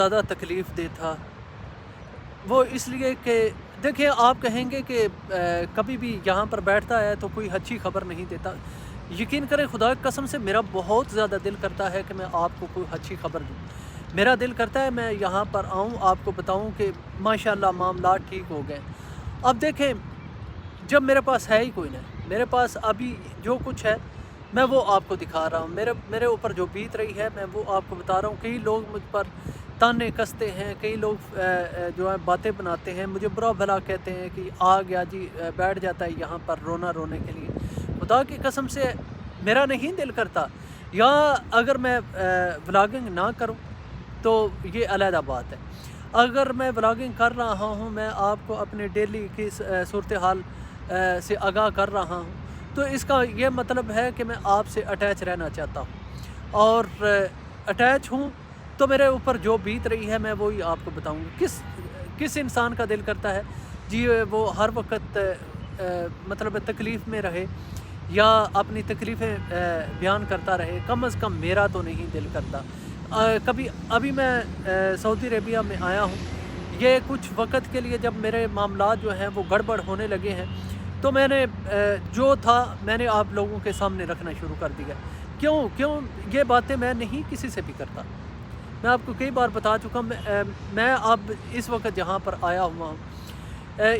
ज़्यादा तकलीफ़ दeh था। वो इसलिए कि देखिए, आप कहेंगे कि कभी भी यहाँ पर बैठता है तो कोई अच्छी खबर नहीं देता। यकीन करें, खुदा की कसम से मेरा बहुत ज़्यादा दिल करता है कि मैं आपको कोई अच्छी खबर दूँ। मेरा दिल करता है मैं यहाँ पर आऊँ, आपको बताऊँ कि माशाल्लाह मामलात ठीक हो गए। अब देखें, जब मेरे पास है ही कोई नहीं, मेरे पास अभी जो कुछ है मैं वो आपको दिखा रहा हूँ। मेरे मेरे ऊपर जो बीत रही है मैं वो आपको बता रहा हूँ। कई लोग मुझ पर ताने कसते हैं, कई लोग जो है बातें बनाते हैं, मुझे बुरा भला कहते हैं कि आ गया जी, बैठ जाता है यहाँ पर रोना रोने के लिए। खुदा की कसम से मेरा नहीं दिल करता। या अगर मैं व्लॉगिंग ना करूँ तो ये अलहदा बात है। अगर मैं व्लॉगिंग कर रहा हूँ, मैं आपको अपने डेली की सूरत हाल से आगाह कर रहा हूँ, तो इसका ये मतलब है कि मैं आपसे अटैच रहना चाहता हूँ। और अटैच हूँ तो मेरे ऊपर जो बीत रही है मैं वही आपको बताऊँगा। किस इंसान का दिल करता है जी वो हर वक्त मतलब तकलीफ़ में रहे या अपनी तकलीफ़ें बयान करता रहे। कम अज़ कम मेरा तो नहीं दिल करता। कभी अभी मैं सऊदी अरेबिया में आया हूँ। ये कुछ वक़्त के लिए जब मेरे मामलात जो हैं वो गड़बड़ होने लगे हैं, तो मैंने जो था मैंने आप लोगों के सामने रखना शुरू कर दिया। क्यों क्यों ये बातें मैं नहीं किसी से भी करता। मैं आपको कई बार बता चुका हूँ। मैं अब इस वक्त जहाँ पर आया हुआ हूँ,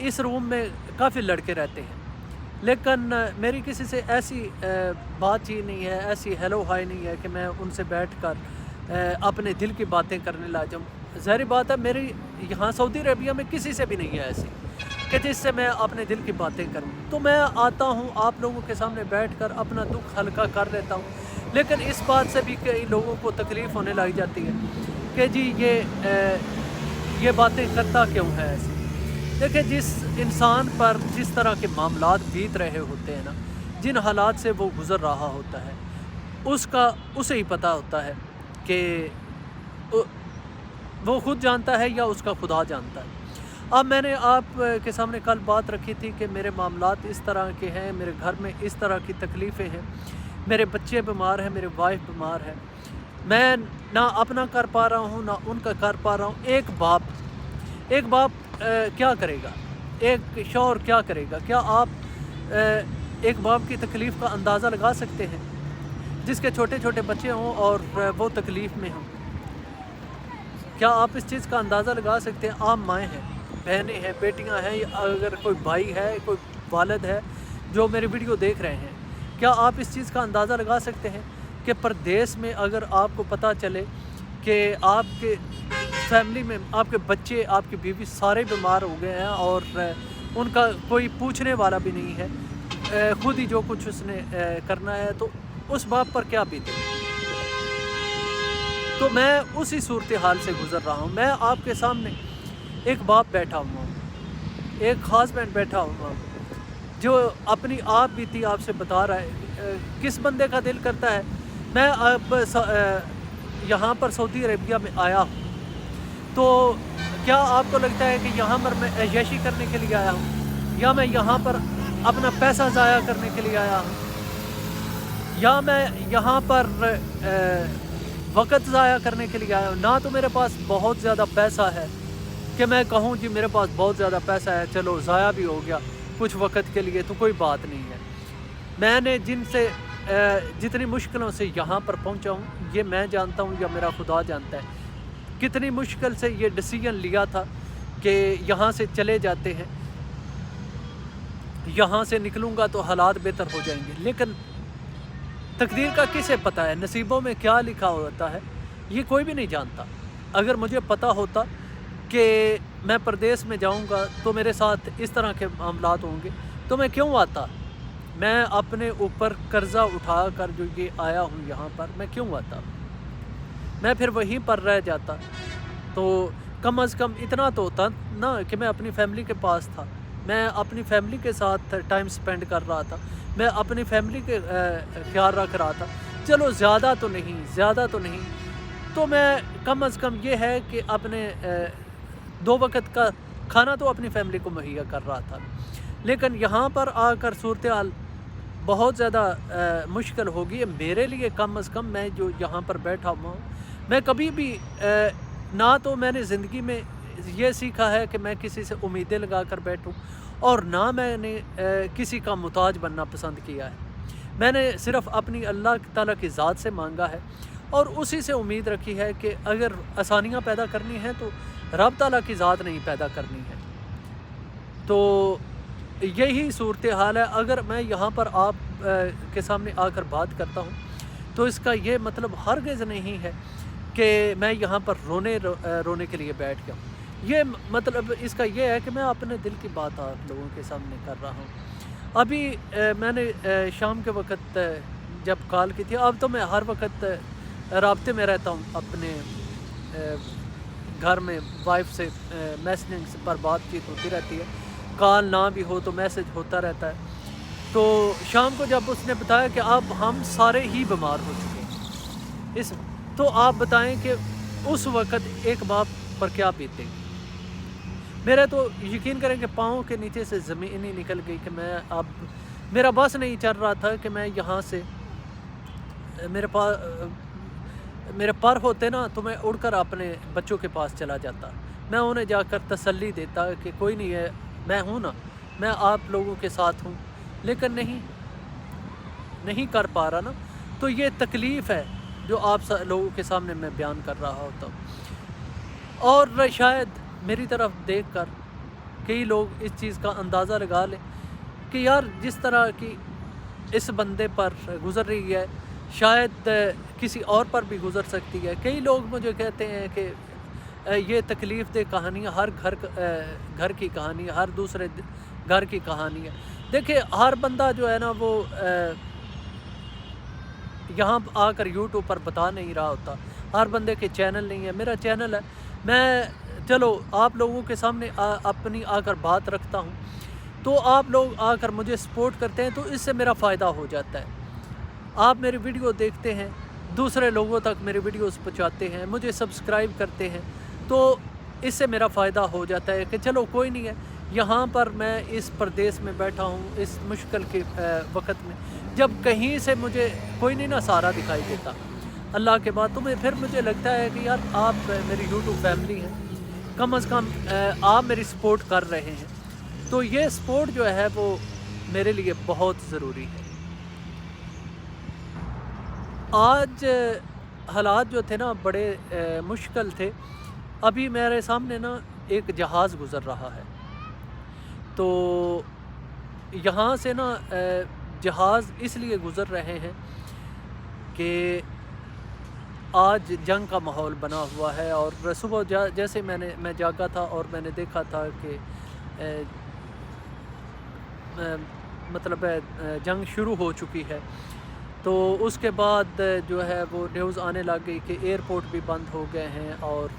इस रूम में काफ़ी लड़के रहते हैं, लेकिन मेरी किसी से ऐसी बातचीत नहीं है, ऐसी हेलो हाय नहीं है कि मैं उनसे बैठकर अपने दिल की बातें करने लग जाऊँ। ज़ाहिर बात है, मेरी यहाँ सऊदी अरेबिया में किसी से भी नहीं है ऐसी कि जिससे मैं अपने दिल की बातें करूं। तो मैं आता हूं, आप लोगों के सामने बैठकर अपना दुख हल्का कर लेता हूं। लेकिन इस बात से भी कई लोगों को तकलीफ़ होने लग जाती है कि जी ये बातें करता क्यों है ऐसी। देखिए, जिस इंसान पर जिस तरह के मामलात बीत रहे होते हैं ना, जिन हालात से वो गुज़र रहा होता है, उसे ही पता होता है कि वो खुद जानता है या उसका खुदा जानता है। अब मैंने आप के सामने कल बात रखी थी कि मेरे मामलात इस तरह के हैं, मेरे घर में इस तरह की तकलीफ़ें हैं, मेरे बच्चे बीमार हैं, मेरे वाइफ बीमार है, मैं ना अपना कर पा रहा हूँ ना उनका कर पा रहा हूँ। एक बाप क्या करेगा, एक शौहर क्या करेगा? क्या आप एक बाप की तकलीफ़ का अंदाज़ा लगा सकते हैं जिसके छोटे छोटे बच्चे हों और वो तकलीफ़ में हों? क्या आप इस चीज़ का अंदाज़ा लगा सकते हैं? आप माएँ हैं, बहनें हैं, बेटियां हैं, अगर कोई भाई है, कोई वालिद है जो मेरी वीडियो देख रहे हैं, क्या आप इस चीज़ का अंदाज़ा लगा सकते हैं कि परदेश में अगर आपको पता चले कि आपके फैमिली में आपके बच्चे, आपकी बीवी सारे बीमार हो गए हैं और उनका कोई पूछने वाला भी नहीं है, खुद ही जो कुछ उसने करना है, तो उस बाप पर क्या बीतेगी? तो मैं उसी सूरत हाल से गुज़र रहा हूँ। मैं आपके सामने एक बाप बैठा हुआ हूँ, एक हस्बैंड बैठा हुआ हूँ जो अपनी आप बीती आपसे बता रहा है। किस बंदे का दिल करता है? मैं अब यहाँ पर सऊदी अरेबिया में आया हूँ, तो क्या आपको लगता है कि यहाँ पर मैं ऐशी करने के लिए आया हूँ, या मैं यहाँ पर अपना पैसा ज़ाया करने के लिए आया हूँ, या मैं यहाँ पर वक़्त ज़ाया करने के लिए आया हूँ? ना तो मेरे पास बहुत ज़्यादा पैसा है कि मैं कहूँ जी मेरे पास बहुत ज़्यादा पैसा है, चलो ज़ाया भी हो गया कुछ वक़्त के लिए तो कोई बात नहीं है। मैंने जितनी मुश्किलों से यहाँ पर पहुँचा हूँ ये मैं जानता हूँ या मेरा खुदा जानता है। कितनी मुश्किल से ये डिसीजन लिया था कि यहाँ से चले जाते हैं, यहाँ से निकलूँगा तो हालात बेहतर हो जाएंगे। लेकिन तकदीर का किसे पता है, नसीबों में क्या लिखा होता है ये कोई भी नहीं जानता। अगर मुझे पता होता कि मैं परदेश में जाऊंगा तो मेरे साथ इस तरह के मामलात होंगे तो मैं क्यों आता? मैं अपने ऊपर कर्ज़ा उठा कर जो ये आया हूँ यहाँ पर, मैं क्यों आता? मैं फिर वहीं पर रह जाता तो कम अज़ कम इतना तो होता ना कि मैं अपनी फैमिली के पास था, मैं अपनी फैमिली के साथ टाइम स्पेंड कर रहा था, मैं अपनी फैमिली के ख्याल रख रहा था। चलो ज़्यादा तो नहीं, तो मैं कम अज़ कम ये है कि अपने 2 वक़्त का खाना तो अपनी फैमिली को मुहैया कर रहा था। लेकिन यहाँ पर आकर सूरत हाल बहुत ज़्यादा मुश्किल होगी मेरे लिए। कम अज़ कम मैं जो यहाँ पर बैठा हुआ हूँ, मैं कभी भी ना تو मैंने ज़िंदगी में ये सीखा है कि मैं किसी से उम्मीदें लगा कर बैठूं, और ना मैंने किसी का मुताज बनना पसंद किया है। मैंने सिर्फ़ अपनी अल्लाह ताला की ज़ात से मांगा है और उसी से उम्मीद रखी है कि अगर आसानियाँ पैदा करनी हैं तो रब ताला की ज़ात नहीं पैदा करनी है। तो यही सूरत हाल है। अगर मैं यहाँ पर आप के सामने आकर बात करता हूँ तो इसका ये मतलब हरगिज़ नहीं है कि मैं यहाँ पर रोने के लिए बैठ गया हूँ। ये मतलब इसका ये है कि मैं अपने दिल की बात आप लोगों के सामने कर रहा हूँ। अभी मैंने शाम के वक़्त जब कॉल की थी, अब तो मैं हर वक़्त राब्ते में रहता हूँ अपने घर में, वाइफ से मैसेजिंग पर बातचीत होती रहती है, कॉल ना भी हो तो मैसेज होता रहता है। तो शाम को जब उसने बताया कि अब हम सारे ही बीमार हो चुके हैं, तो आप बताएं कि उस वक़्त एक बाप पर क्या बीतेगी। मेरा तो यकीन करें कि पाँव के नीचे से ज़मीन ही निकल गई कि मैं अब मेरा बस नहीं चल रहा था कि मैं यहाँ से मेरे पर होते ना तो मैं उड़कर अपने बच्चों के पास चला जाता, मैं उन्हें जाकर तसल्ली देता कि कोई नहीं है, मैं हूँ ना, मैं आप लोगों के साथ हूँ। लेकिन नहीं कर पा रहा ना, तो ये तकलीफ़ है जो आप लोगों के सामने मैं बयान कर रहा होता हूँ। और शायद मेरी तरफ देखकर कई लोग इस चीज़ का अंदाज़ा लगा लें कि यार जिस तरह की इस बंदे पर गुज़र रही है शायद किसी और पर भी गुज़र सकती है। कई लोग मुझे कहते हैं कि ये तकलीफ़ दे कहानी हर घर की कहानी है, हर दूसरे घर की कहानी है। देखिए हर बंदा जो है ना वो यहाँ आकर यूट्यूब पर बता नहीं रहा होता, हर बंदे के चैनल नहीं है। मेरा चैनल है, मैं चलो आप लोगों के सामने अपनी आकर बात रखता हूँ, तो आप लोग आकर मुझे सपोर्ट करते हैं तो इससे मेरा फ़ायदा हो जाता है। आप मेरी वीडियो देखते हैं, दूसरे लोगों तक मेरे वीडियोस पहुँचाते हैं, मुझे सब्सक्राइब करते हैं, तो इससे मेरा फ़ायदा हो जाता है कि चलो कोई नहीं है, यहाँ पर मैं इस प्रदेश में बैठा हूँ इस मुश्किल के वक़्त में, जब कहीं से मुझे कोई नहीं ना सहारा दिखाई देता अल्लाह के बाद, तो फिर मुझे लगता है कि यार आप मेरी यूट्यूब फैमिली हैं, कम से कम आप मेरी सपोर्ट कर रहे हैं। तो ये सपोर्ट जो है वो मेरे लिए बहुत ज़रूरी है। आज हालात जो थे ना बड़े मुश्किल थे। अभी मेरे सामने ना एक जहाज़ गुज़र रहा है, तो यहाँ से ना जहाज़ इसलिए गुज़र रहे हैं कि आज जंग का माहौल बना हुआ है। और सुबह जैसे मैं जागा था और मैंने देखा था कि मतलब जंग शुरू हो चुकी है, तो उसके बाद जो है वो न्यूज़ आने लग गई कि एयरपोर्ट भी बंद हो गए हैं और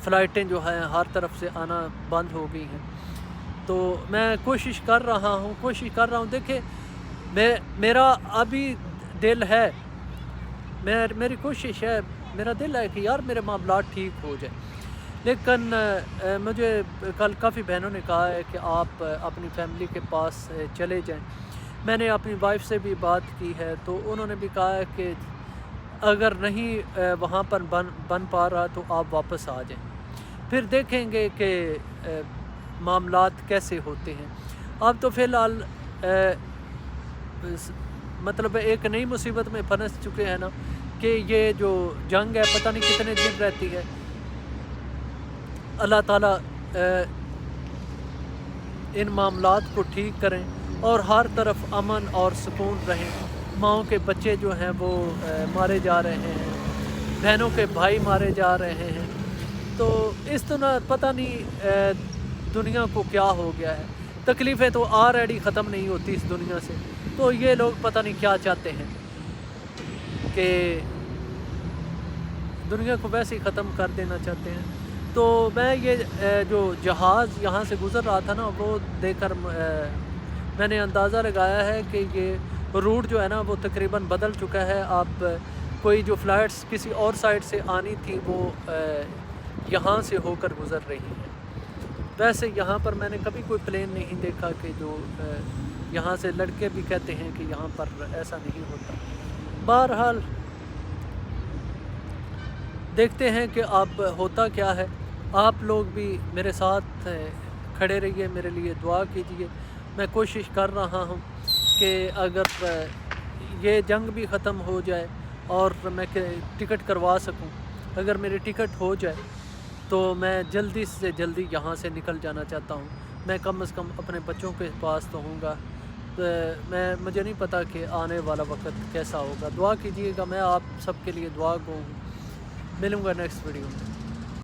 फ़्लाइटें जो हैं हर तरफ से आना बंद हो गई हैं। तो मैं कोशिश कर रहा हूँ। देखिए मेरा अभी दिल है, मेरी कोशिश है, मेरा दिल है कि यार मेरे मामलात ठीक हो जाए, लेकिन मुझे कल काफ़ी बहनों ने कहा है कि आप अपनी फैमिली के पास चले जाएं। मैंने अपनी वाइफ से भी बात की है, तो उन्होंने भी कहा है कि अगर नहीं वहाँ पर बन पा रहा तो आप वापस आ जाएं, फिर देखेंगे कि मामलात कैसे होते हैं। अब तो फ़िलहाल मतलब एक नई मुसीबत में फंस चुके हैं ना कि ये जो जंग है पता नहीं कितने दिन रहती है। अल्लाह ताला इन मामलात को ठीक करें और हर तरफ अमन और सुकून रहें। माँओं के बच्चे जो हैं वो मारे जा रहे हैं, बहनों के भाई मारे जा रहे हैं, तो इस तरह पता नहीं दुनिया को क्या हो गया है। तकलीफ़ें तो ऑलरेडी ख़त्म नहीं होती इस दुनिया से, तो ये लोग पता नहीं क्या चाहते हैं कि दुनिया को वैसे ही ख़त्म कर देना चाहते हैं। तो मैं ये जो जहाज़ यहाँ से गुज़र रहा था ना वो देखकर मैंने अंदाज़ा लगाया है कि ये रूट जो है ना वो तकरीबन बदल चुका है। अब कोई जो फ़्लाइट्स किसी और साइड से आनी थी वो यहाँ से होकर गुज़र रही हैं। वैसे यहाँ पर मैंने कभी कोई प्लेन नहीं देखा कि जो यहाँ से लड़के भी कहते हैं कि यहाँ पर ऐसा नहीं होता। बहरहाल دیکھتے ہیں کہ اب ہوتا کیا ہے. آپ لوگ بھی میرے ساتھ کھڑے رہیے, میرے لیے دعا کیجیے. میں کوشش کر رہا ہوں کہ اگر یہ جنگ بھی ختم ہو جائے اور میں ٹکٹ کروا سکوں, اگر میری ٹکٹ ہو جائے تو میں جلدی سے جلدی یہاں سے نکل جانا چاہتا ہوں. میں کم از کم اپنے بچوں کے پاس تو ہوں گا. مجھے نہیں پتہ کہ آنے والا وقت کیسا ہوگا. دعا کیجیے گا, میں آپ سب کے لیے دعا کو ملوں گا نیکسٹ ویڈیو میں.